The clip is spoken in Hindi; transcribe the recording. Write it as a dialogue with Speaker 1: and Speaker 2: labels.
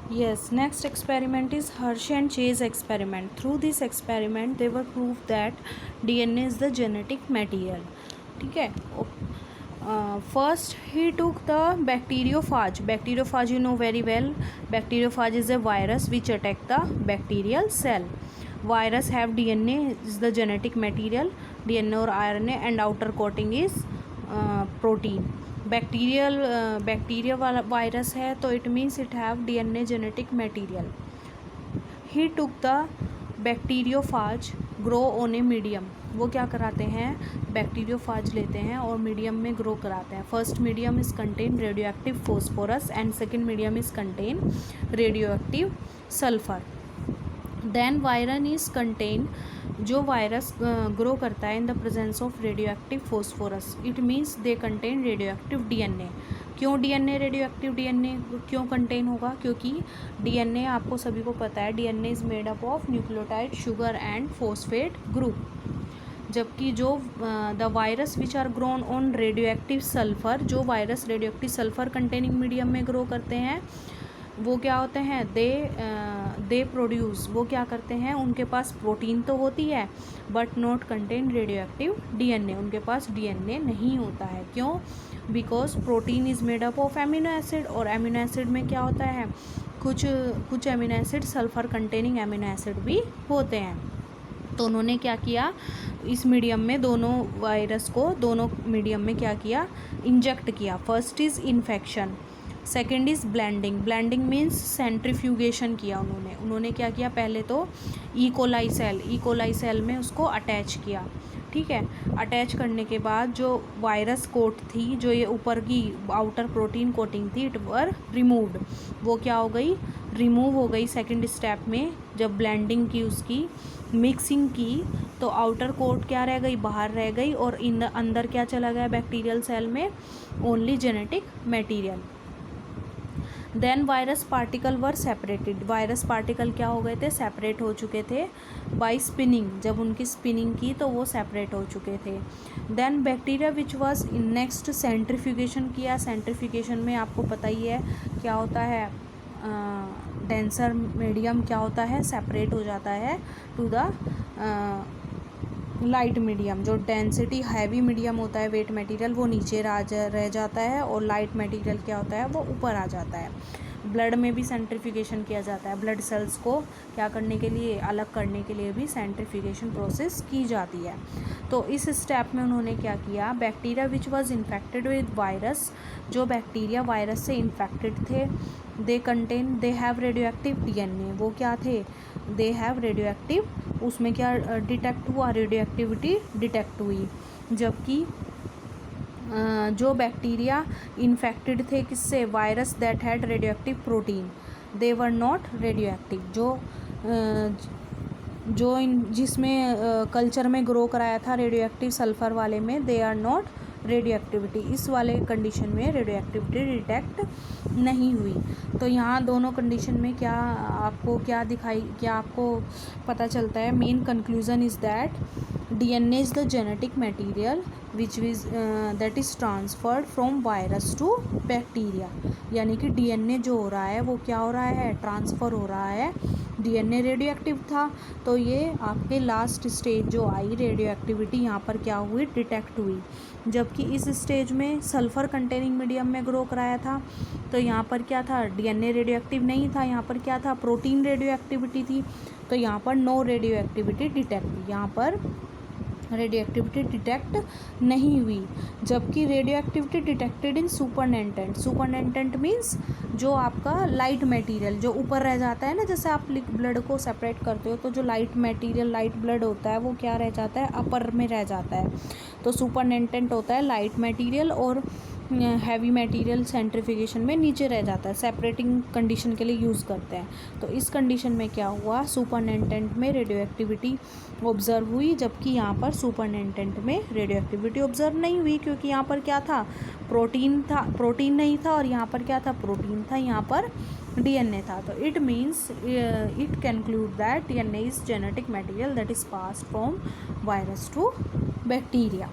Speaker 1: Yes, next experiment is Hershey and Chase experiment. Through this experiment, they were proved that DNA is the genetic material. ठीक है. First, he took the bacteriophage. Bacteriophage you know very well. Bacteriophage is a virus which attack the bacterial cell. Virus have DNA is the genetic material, DNA or RNA, and outer coating is protein. Bacteria वाला वायरस है तो it means it have DNA genetic material. He took the bacteriophage grow on a medium. वो क्या कराते हैं, बैक्टीरियोफाज लेते हैं और मीडियम में ग्रो कराते हैं. First medium is contain radio active phosphorus and second medium is contain radio active sulphur. Then virion is contain, जो वायरस ग्रो करता है in the presence of radio active phosphorus. It means they contain radio active DNA. क्यों DNA रेडियो एक्टिव DNA क्यों कंटेन होगा, क्योंकि DNA आपको सभी को पता है DNA is made up of nucleotide sugar and phosphate group. जबकि जो the virus which are grown on radio active sulphur, जो virus radio active sulphur containing medium में ग्रो करते हैं वो क्या होते हैं, दे प्रोड्यूस, वो क्या करते हैं, उनके पास प्रोटीन तो होती है but not contain radio active DNA. उनके पास DNA नहीं होता है. क्यों, because protein is made up of amino acid और एमिनो एसिड में क्या होता है, कुछ amino acid sulphur containing amino acid भी होते हैं. तो उन्होंने क्या किया, इस मीडियम में दोनों वायरस को दोनों मीडियम में क्या किया, इंजेक्ट किया. First is infection, second is blending. Blending means centrifugation किया उन्होंने क्या किया, पहले तो ई कोलाई सेल में उसको अटैच किया. ठीक है, अटैच करने के बाद जो वायरस कोट थी, जो ये ऊपर की आउटर प्रोटीन कोटिंग थी, इट वर रिमूव्ड. वो क्या हो गई, रिमूव हो गई. सेकेंड स्टेप में जब ब्लेंडिंग की, उसकी मिक्सिंग की, तो आउटर कोट क्या रह गई, बाहर रह गई और अंदर क्या चला गया बैक्टीरियल सेल में, only genetic material. Then virus particle were separated. Virus particle क्या हो गए थे, सेपरेट हो चुके थे बाय स्पिनिंग. जब उनकी स्पिनिंग की तो वो सेपरेट हो चुके थे. Then bacteria which was in next centrifugation किया. सेंट्रीफ्यूगेशन में आपको पता ही है क्या होता है, डेंसर मीडियम क्या होता है, सेपरेट हो जाता है टू द लाइट मीडियम. जो डेंसिटी हैवी मीडियम होता है, वेट मटेरियल, वो नीचे रह जाता है और लाइट मटेरियल क्या होता है, वो ऊपर आ जाता है. ब्लड में भी सेंट्रीफ्यूगेशन किया जाता है. ब्लड सेल्स को क्या करने के लिए, अलग करने के लिए भी सेंट्रीफ्यूगेशन प्रोसेस की जाती है. तो इस स्टेप में उन्होंने क्या किया, bacteria which was infected with virus, जो बैक्टीरिया वायरस से इन्फेक्टेड थे, they have radio active DNA. वो क्या थे, दे हैव रेडियो एक्टिव, उसमें क्या डिटेक्ट हुआ, रेडियो एक्टिविटी डिटेक्ट हुई. जबकि जो बैक्टीरिया इन्फेक्टेड थे किससे, virus that had radioactive protein, they were not radioactive. जिसमें कल्चर में ग्रो कराया था रेडियो एक्टिव सल्फर वाले में, they are not radioactivity. इस वाले कंडीशन में रेडियो एक्टिविटी डिटेक्ट नहीं हुई. तो यहाँ दोनों कंडीशन में क्या आपको पता चलता है, main conclusion is that DNA is the genetic material which that is transferred from virus to bacteria. यानी कि DNA जो हो रहा है वो क्या हो रहा है, ट्रांसफ़र हो रहा है. DNA रेडियो एक्टिव था तो ये आपके लास्ट स्टेज जो आई, रेडियो एक्टिविटी यहाँ पर क्या हुई, डिटेक्ट हुई. जबकि इस स्टेज में सल्फ़र कंटेनिंग मीडियम में ग्रो कराया था तो यहाँ पर क्या था, DNA रेडियो एक्टिव नहीं था, यहाँ पर क्या था, प्रोटीन रेडियो एक्टिविटी थी. तो यहाँ पर नो रेडियो एक्टिविटी डिटेक्ट, यहाँ पर रेडियो एक्टिविटी डिटेक्ट नहीं हुई. जबकि radio activity detected in supernatant. Supernatant means जो आपका लाइट मटेरियल जो ऊपर रह जाता है ना, जैसे आप ब्लड को सेपरेट करते हो तो जो लाइट मटेरियल, लाइट ब्लड होता है वो क्या रह जाता है, अपर में रह जाता है. तो सुपरनेटेंट होता है लाइट मटेरियल और हैवी मटेरियल सेंट्रीफ्यूगेशन में नीचे रह जाता है, सेपरेटिंग कंडीशन के लिए यूज़ करते हैं. तो इस कंडीशन में क्या हुआ, सुपरनेटेंट में रेडियो एक्टिविटी ऑब्ज़र्व हुई. जबकि यहाँ पर सुपरनेटेंट में रेडियो एक्टिविटी ऑब्ज़र्व नहीं हुई, क्योंकि यहाँ पर क्या था, प्रोटीन नहीं था और यहाँ पर क्या था, प्रोटीन था, यहाँ पर DNA था. तो it means it conclude that DNA is genetic material that is passed from virus to bacteria.